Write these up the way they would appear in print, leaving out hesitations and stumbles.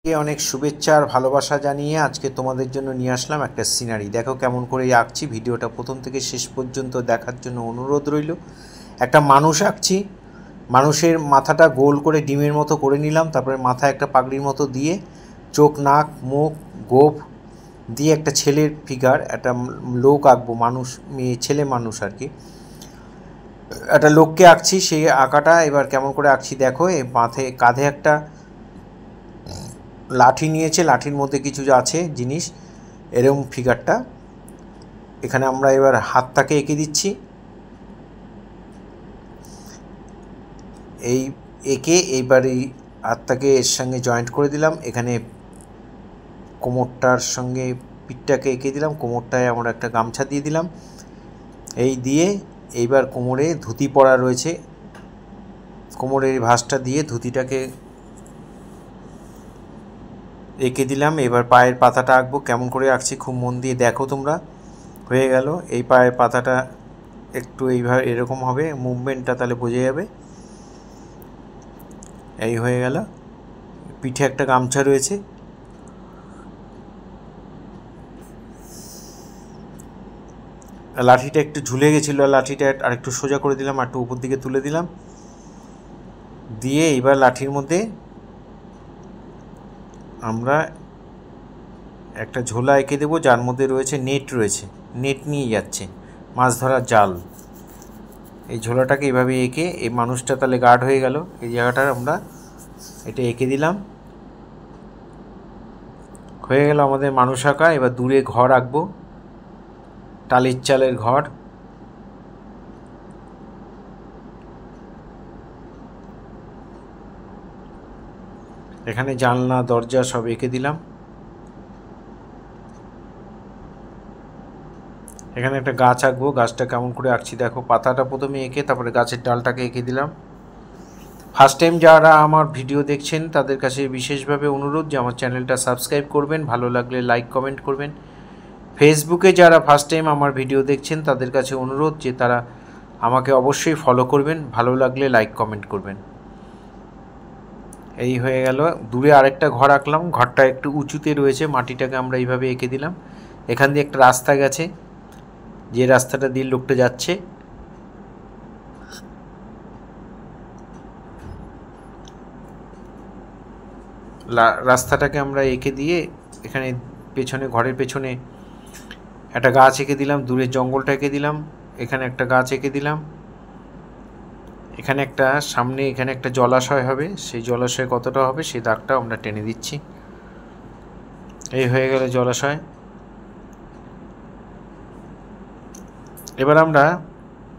অনেক শুভেচ্ছা আর ভালোবাসা জানিয়ে আজকে তোমাদের জন্য নিয়ে আসলাম একটা সিনারি। দেখো কেমন করে আঁকছি। ভিডিওটা প্রথম থেকে শেষ পর্যন্ত দেখার জন্য অনুরোধ রইল। একটা মানুষ আঁকছি। মানুষের মাথাটা গোল করে ডিমের মতো করে নিলাম, তারপরে মাথায় একটা পাগড়ির মতো দিয়ে চোখ, নাক, মুখ, গোঁফ দিয়ে একটা ছেলের ফিগার, একটা লোক আঁকবো, মানুষ, মেয়ে, ছেলে মানুষ আর কি। একটা লোককে আঁকছি। সেই আঁকাটা এবার কেমন করে আঁকছি দেখো। এই মাথায় কাঁধে একটা লাঠি নিয়েছে, লাঠির মধ্যে কিছু আছে জিনিস, এরকম ফিগারটা। এখানে আমরা এবার হাতটাকে এঁকে দিচ্ছি। এই এঁকে এইবার এই হাতটাকে এর সঙ্গে জয়েন্ট করে দিলাম। এখানে কোমরটার সঙ্গে পিঠটাকে এঁকে দিলাম। কোমরটায় আমরা একটা গামছা দিয়ে দিলাম। এই দিয়ে এইবার কোমরে ধুতি পরা রয়েছে, কোমরের ভাঁজটা দিয়ে ধুতিটাকে এঁকে দিলাম। এবার পায়ের পাতাটা আঁকবো। কেমন করে আঁকছি খুব মন দিয়ে দেখো তোমরা। হয়ে গেল। এই পায়ের পাতাটা একটু এইভাবে এরকম হবে, মুভমেন্টটা তাহলে বোঝা যাবে। এই হয়ে গেল। পিঠে একটা গামছা রয়েছে। লাঠিটা একটু ঝুলে গেছিলো, লাঠিটা আরেকটু সোজা করে দিলাম, আর একটু উপর দিকে তুলে দিলাম। দিয়ে এইবার লাঠির মধ্যে আমরা একটা ঝোলা এঁকে দেবো, যার মধ্যে রয়েছে নেট, রয়েছে নেট নিয়ে যাচ্ছে, মাছ ধরার জাল। এই ঝোলাটাকে এভাবে এঁকে এই মানুষটা তাহলে গার্ড হয়ে গেল। এই জায়গাটার আমরা এটা এঁকে দিলাম। হয়ে গেল আমাদের মানুষ আঁকা। এবার দূরে ঘর আঁকবো, টালির চালের ঘর। এখানে জানলা দরজা সব এঁকে দিলাম। এখানে একটা গাছ আঁকবো। গাছটা কেমন করে আঁকছি দেখো। পাতাটা প্রথমে এঁকে তারপরে গাছের ডালটাকে এঁকে দিলাম। ফার্স্ট টাইম যারা আমার ভিডিও দেখছেন তাদের কাছে বিশেষভাবে অনুরোধ যে আমার চ্যানেলটা সাবস্ক্রাইব করবেন, ভালো লাগলে লাইক কমেন্ট করবেন। ফেসবুকে যারা ফার্স্ট টাইম আমার ভিডিও দেখছেন তাদের কাছে অনুরোধ যে তারা আমাকে অবশ্যই ফলো করবেন, ভালো লাগলে লাইক কমেন্ট করবেন। এই হয়ে গেল। দূরে আরেকটা ঘর আঁকলাম। ঘরটা একটু উঁচুতে রয়েছে, মাটিটাকে আমরা এইভাবে এঁকে দিলাম। এখান দিয়ে একটা রাস্তা গেছে, যে রাস্তাটা দিয়ে লোকটা যাচ্ছে। রাস্তাটাকে আমরা এঁকে দিয়ে এখানে পেছনে, ঘরের পেছনে একটা গাছ এঁকে দিলাম। দূরে জঙ্গলটা এঁকে দিলাম। এখানে একটা গাছ এঁকে দিলাম। এখানে একটা সামনে, এখানে একটা জলাশয় হবে, সেই জলাশয় কতটা হবে সেই দাগটা আমরা টেনে দিচ্ছি। এই হয়ে গেল জলাশয়। এবার আমরা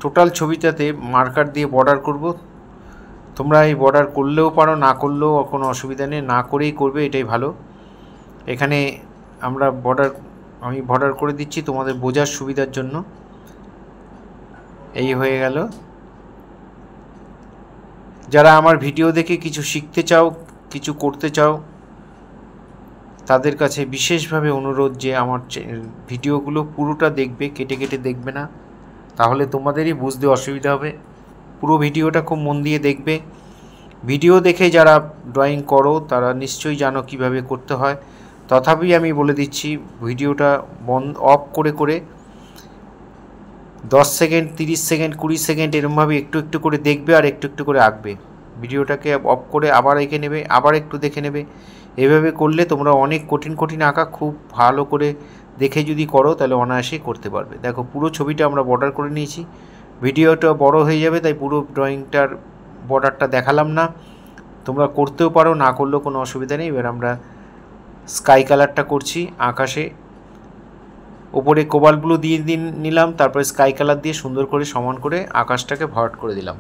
টোটাল ছবিটাতে মার্কার দিয়ে বর্ডার করব। তোমরা এই বর্ডার করলেও পারো, না করলেও কোনো অসুবিধা নেই, না করেই করবে, এটাই ভালো। এখানে আমরা আমি বর্ডার করে দিচ্ছি তোমাদের বোঝার সুবিধার জন্য। এই হয়ে গেল। যারা আমার ভিডিও দেখে কিছু শিখতে চাও, কিছু করতে চাও, তাদের কাছে বিশেষভাবে অনুরোধ যে আমার ভিডিওগুলো পুরোটা দেখবে, কেটে কেটে দেখবে না, তাহলে তোমাদেরই বুঝতে অসুবিধা হবে। পুরো ভিডিওটা খুব মন দিয়ে দেখবে। ভিডিও দেখে যারা ড্রয়িং করো তারা নিশ্চয়ই জানো কিভাবে করতে হয়। তথাপি আমি বলে দিচ্ছি, ভিডিওটা অফ করে করে 10 সেকেন্ড, 30 সেকেন্ড, 20 সেকেন্ড এরমভাবে একটু একটু করে দেখবে আর একটু একটু করে আঁকবে। ভিডিওটাকে অফ করে আবার এঁকে নেবে, আবার একটু দেখে নেবে। এভাবে করলে তোমরা অনেক কঠিন কঠিন আঁকা খুব ভালো করে দেখে যদি করো তাহলে অনায়াসেই করতে পারবে। দেখো পুরো ছবিটা আমরা বর্ডার করে নিয়েছি। ভিডিওটা বড় হয়ে যাবে তাই পুরো ড্রয়িংটার বর্ডারটা দেখালাম না। তোমরা করতেও পারো, না করলেও কোনো অসুবিধা নেই। এবার আমরা স্কাই কালারটা করছি। আকাশে ওপরে কোবাল্ট ব্লু দিয়ে নিলাম, তারপরে স্কাই কালার দিয়ে সুন্দর করে সমান করে আকাশটাকে ভরাট করে দিলাম।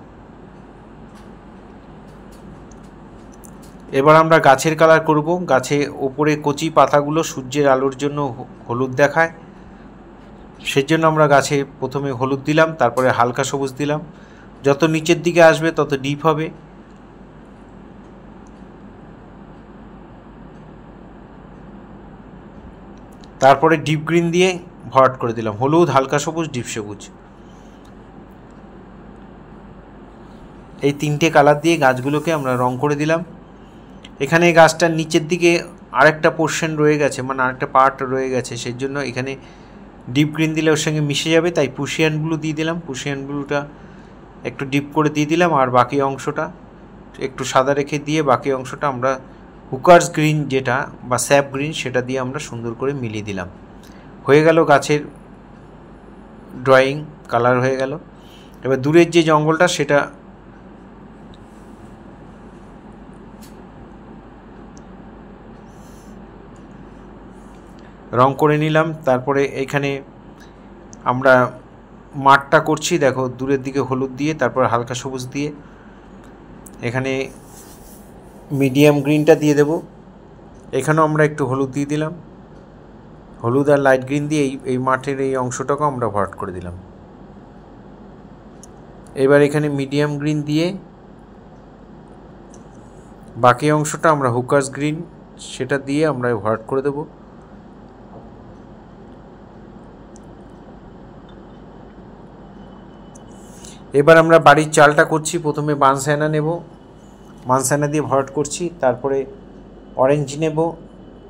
এবার আমরা গাছের কালার করব। গাছে ওপরে কচি পাতাগুলো সূর্যের আলোর জন্য হলুদ দেখায়, সেজন্য আমরা গাছে প্রথমে হলুদ দিলাম, তারপরে হালকা সবুজ দিলাম। যত নিচের দিকে আসবে তত ডিপ হবে। তারপরে ডিপ গ্রিন দিয়ে ভরাট করে দিলাম। হলুদ, হালকা সবুজ, ডিপ সবুজ, এই তিনটে কালার দিয়ে গাছগুলোকে আমরা রং করে দিলাম। এখানে গাছটার নিচের দিকে আরেকটা পোর্শন রয়ে গেছে, মানে আরেকটা পার্ট রয়ে গেছে, সেই জন্য এখানে ডিপ গ্রিন দিলে ওর সঙ্গে মিশে যাবে, তাই পুশিয়ান ব্লু দিয়ে দিলাম। পুশিয়ান ব্লুটা একটু ডিপ করে দিয়ে দিলাম, আর বাকি অংশটা একটু সাদা রেখে দিয়ে বাকি অংশটা আমরা হুকার্স গ্রিন যেটা বা স্যাপ গ্রিন সেটা দিয়ে আমরা সুন্দর করে মিলিয়ে দিলাম। হয়ে গেল গাছের ড্রয়িং, কালার হয়ে গেল। এবার দূরের যে জঙ্গলটা সেটা রং করে নিলাম। তারপরে এইখানে আমরা মাঠটা করছি, দেখো দূরের দিকে হলুদ দিয়ে, তারপর হালকা সবুজ দিয়ে, এখানে মিডিয়াম গ্রিনটা দিয়ে দেব। এখানেও আমরা একটু হলুদ দিয়ে দিলাম, হলুদ আর লাইট গ্রিন দিয়ে এই মাঠের এই অংশটাকেও আমরা ভরাট করে দিলাম। এবার এখানে মিডিয়াম গ্রিন দিয়ে বাকি অংশটা আমরা হুকার্স গ্রিন সেটা দিয়ে আমরা ভরাট করে দেব। এবার আমরা বাড়ির চালটা করছি। প্রথমে বানসায়না নেব, বানসায়না দিয়ে ভরাট করছি, তারপরে অরেঞ্জ নেব,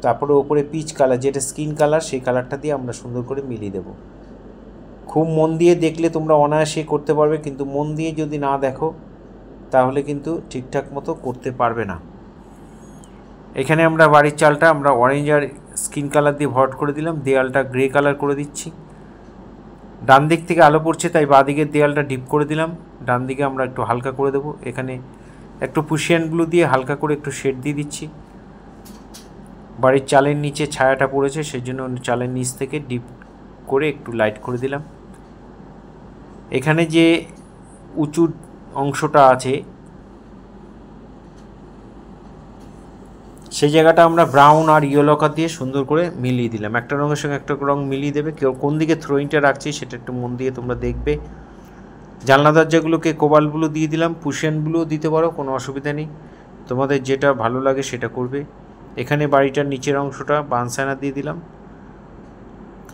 তারপরে ওপরে পিচ কালার যেটা স্কিন কালার সেই কালারটা দিয়ে আমরা সুন্দর করে মিলিয়ে দেব। খুব মন দিয়ে দেখলে তোমরা অনায়াসে করতে পারবে, কিন্তু মন দিয়ে যদি না দেখো তাহলে কিন্তু ঠিকঠাক মতো করতে পারবে না। এখানে আমরা বাড়ির চালটা আমরা অরেঞ্জ আর স্কিন কালার দিয়ে ভরাট করে দিলাম, দেয়ালটা গ্রে কালার করে দিচ্ছি। ডান দিক থেকে আলো পড়ছে তাই বাঁ দিকের দেয়ালটা ডিপ করে দিলাম, ডান দিকে আমরা একটু হালকা করে দেবো। এখানে একটু পুশিয়ান ব্লু দিয়ে হালকা করে একটু শেড দিয়ে দিচ্ছি। বাড়ির চালের নিচে ছায়াটা পড়েছে সেই জন্য চালের নিচ থেকে ডিপ করে একটু লাইট করে দিলাম। এখানে যে উঁচু অংশটা আছে সেই জায়গাটা আমরা ব্রাউন আর ইয়েলো কালার দিয়ে সুন্দর করে মিলিয়ে দিলাম। একটা রঙের সঙ্গে একটা রঙ মিলিয়ে দেবে। কেউ কোন দিকে থ্রোয়িংটা রাখছি সেটা একটু মন দিয়ে তোমরা দেখবে। জানলা দরজাগুলোকে কোবাল্ট ব্লু দিয়ে দিলাম, পুশিয়ান ব্লুও দিতে পারো, কোনো অসুবিধা নেই, তোমাদের যেটা ভালো লাগে সেটা করবে। এখানে বাড়িটার নিচের অংশটা বানসায়না দিয়ে দিলাম,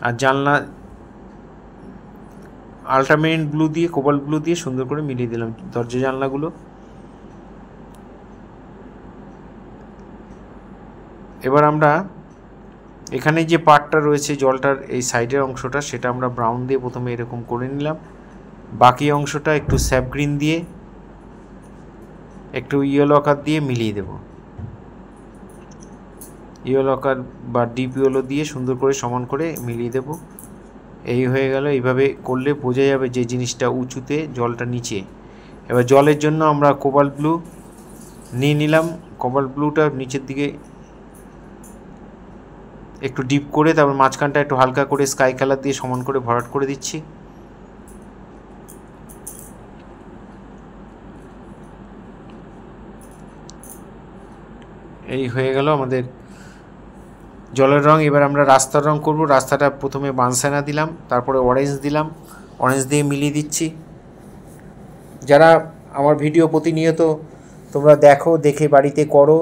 আর জানলা আল্ট্রামেরিন ব্লু দিয়ে কোবাল্ট ব্লু দিয়ে সুন্দর করে মিলিয়ে দিলাম দরজা জানলাগুলো। এবার আমরা এখানে যে পার্টটা রয়েছে জলটার এই সাইডের অংশটা সেটা আমরা ব্রাউন দিয়ে প্রথমে এরকম করে নিলাম, বাকি অংশটা একটু স্যাপ গ্রিন দিয়ে একটু ইয়েলো কালার দিয়ে মিলিয়ে দেব। ইয়েলো কালার বা ডিপ ইয়েলো দিয়ে সুন্দর করে সমান করে মিলিয়ে দেব। এই হয়ে গেল। এইভাবে করলে বোঝা যাবে যে জিনিসটা উঁচুতে জলটা নিচে। এবার জলের জন্য আমরা কোবাল্ট ব্লু নিয়ে নিলাম, কোবাল্ট ব্লুটা নিচের দিকে একটু ডিপ করে তারপর মাঝখানটা একটু হালকা করে স্কাই কালার দিয়ে সমান করে ভরাট করে দিচ্ছি। এই হয়ে গেল আমাদের জলের রং। এবার আমরা রাস্তার রং করব। রাস্তাটা প্রথমে বানসায়না দিলাম, তারপরে অরেঞ্জ দিলাম, অরেঞ্জ দিয়ে মিলিয়ে দিচ্ছি। যারা আমার ভিডিও প্রতিনিয়ত তোমরা দেখো, দেখে বাড়িতে করো,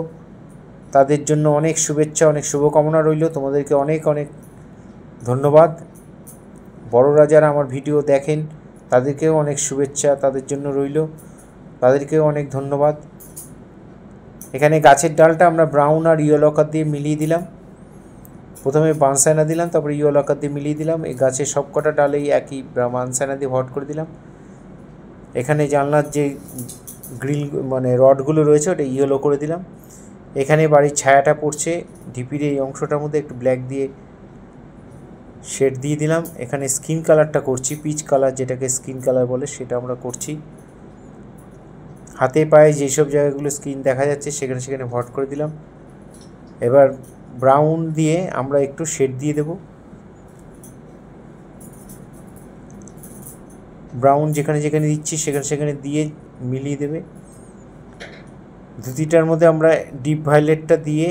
তাদের জন্য অনেক শুভেচ্ছা, অনেক শুভকামনা রইল। তোমাদেরকে অনেক অনেক ধন্যবাদ। বড়রা যারা আমার ভিডিও দেখেন তাদেরকেও অনেক শুভেচ্ছা তাদের জন্য রইল, তাদেরকেও অনেক ধন্যবাদ। এখানে গাছের ডালটা আমরা ব্রাউন আর ইয়েলো কালার দিয়ে মিলিয়ে দিলাম। প্রথমে বানসায়না দিলাম, তারপরে ইয়েলো কালার দিয়ে মিলিয়ে দিলাম। এই গাছের সবকটা ডালেই একই বানসায়না দিয়ে ভরাট করে দিলাম। এখানে জানলার যে গ্রিল মানে রডগুলো রয়েছে ওটা ইয়েলো করে দিলাম। এখানে বাড়ির ছায়াটা পড়ছে ঢিপির এই অংশটার মধ্যে একটু ব্ল্যাক দিয়ে শেড দিয়ে দিলাম। এখানে স্কিন কালারটা করছি, পিচ কালার যেটাকে স্কিন কালার বলে সেটা আমরা করছি। হাতে পায়ে যেসব জায়গাগুলো স্কিন দেখা যাচ্ছে সেখানে সেখানে ভরাট করে দিলাম। এবার ব্রাউন দিয়ে আমরা একটু শেড দিয়ে দেব। ব্রাউন যেখানে যেখানে দিচ্ছি সেখানে সেখানে দিয়ে মিলিয়ে দেবে। ধুতিটার মধ্যে আমরা ডিপ ভায়োলেটটা দিয়ে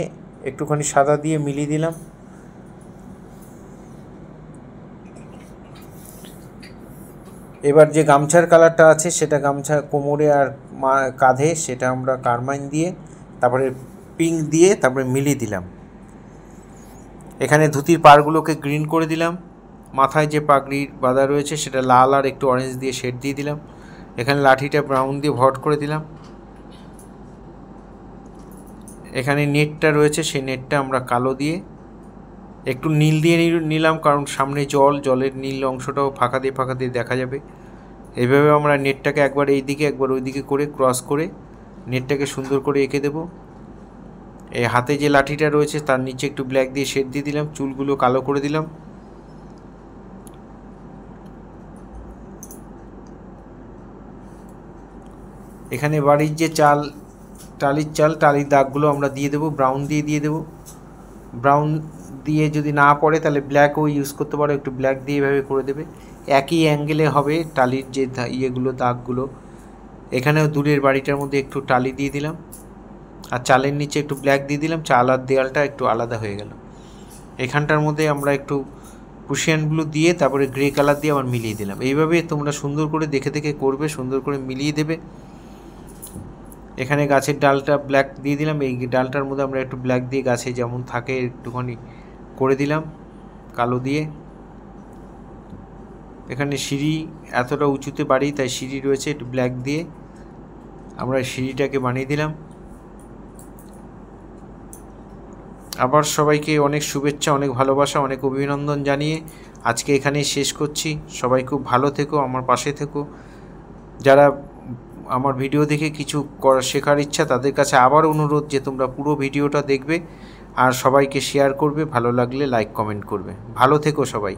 একটুখানি সাদা দিয়ে মিলিয়ে দিলাম। এবার যে গামছার কালারটা আছে সেটা গামছা কোমরে আর কাঁধে সেটা আমরা কারমাইন দিয়ে তারপরে পিঙ্ক দিয়ে তারপরে মিলিয়ে দিলাম। এখানে ধুতির পাড়গুলোকে গ্রিন করে দিলাম। মাথায় যে পাগড়ির বাঁধা রয়েছে সেটা লাল আর একটু অরেঞ্জ দিয়ে শেড দিয়ে দিলাম। এখানে লাঠিটা ব্রাউন দিয়ে ভরাট করে দিলাম। এখানে নেটটা রয়েছে, সেই নেটটা আমরা কালো দিয়ে একটু নীল দিয়ে নিলাম, কারণ সামনে জলের নীল অংশটাও ফাঁকা দিয়ে দেখা যাবে। এইভাবে আমরা নেটটাকে একবার এই দিকে একবার ওই দিকে করে ক্রস করে নেটটাকে সুন্দর করে এঁকে দেব। এই হাতে যে লাঠিটা রয়েছে তার নিচে একটু ব্ল্যাক দিয়ে শেড দিয়ে দিলাম, চুলগুলো কালো করে দিলাম। এখানে বাড়ির যে টালির দাগগুলো আমরা দিয়ে দেবো, ব্রাউন দিয়ে দেবো। ব্রাউন দিয়ে যদি না পড়ে তাহলে ব্ল্যাকও ইউজ করতে পারো, একটু ব্ল্যাক দিয়ে এভাবে করে দেবে। একই অ্যাঙ্গেলে হবে টালির যে দাগগুলো। এখানেও দূরের বাড়িটার মধ্যে একটু টালি দিয়ে দিলাম, আর চালের নিচে একটু ব্ল্যাক দিয়ে দিলাম, চাল আর দেয়ালটা একটু আলাদা হয়ে গেল। এখানটার মধ্যে আমরা একটু প্রুশিয়ান ব্লু দিয়ে তারপরে গ্রে কালার দিয়ে আবার মিলিয়ে দিলাম। এইভাবে তোমরা সুন্দর করে দেখে করবে, সুন্দর করে মিলিয়ে দেবে। এখানে গাছের ডালটা ব্ল্যাক দিয়ে দিলাম, এই ডালটার মধ্যে আমরা একটু ব্ল্যাক দিয়ে গাছে যেমন থাকে একটুখানি করে দিলাম কালো দিয়ে। এখানে সিঁড়ি এতটা উঁচুতে বাড়ি, তাই সিঁড়ি রয়েছে, একটু ব্ল্যাক দিয়ে আমরা সিঁড়িটাকে বানিয়ে দিলাম। আবার সবাইকে অনেক শুভেচ্ছা, অনেক ভালোবাসা, অনেক অভিনন্দন জানিয়ে আজকে এখানেই শেষ করছি। সবাই খুব ভালো থেকো, আমার পাশে থেকো। যারা আমার ভিডিও দেখে কিছু শেখার ইচ্ছা, তাদের কাছে আবার অনুরোধ যে তোমরা পুরো ভিডিওটা দেখবে আর সবাইকে শেয়ার করবে, ভালো লাগলে লাইক কমেন্ট করবে। ভালো থেকো সবাই।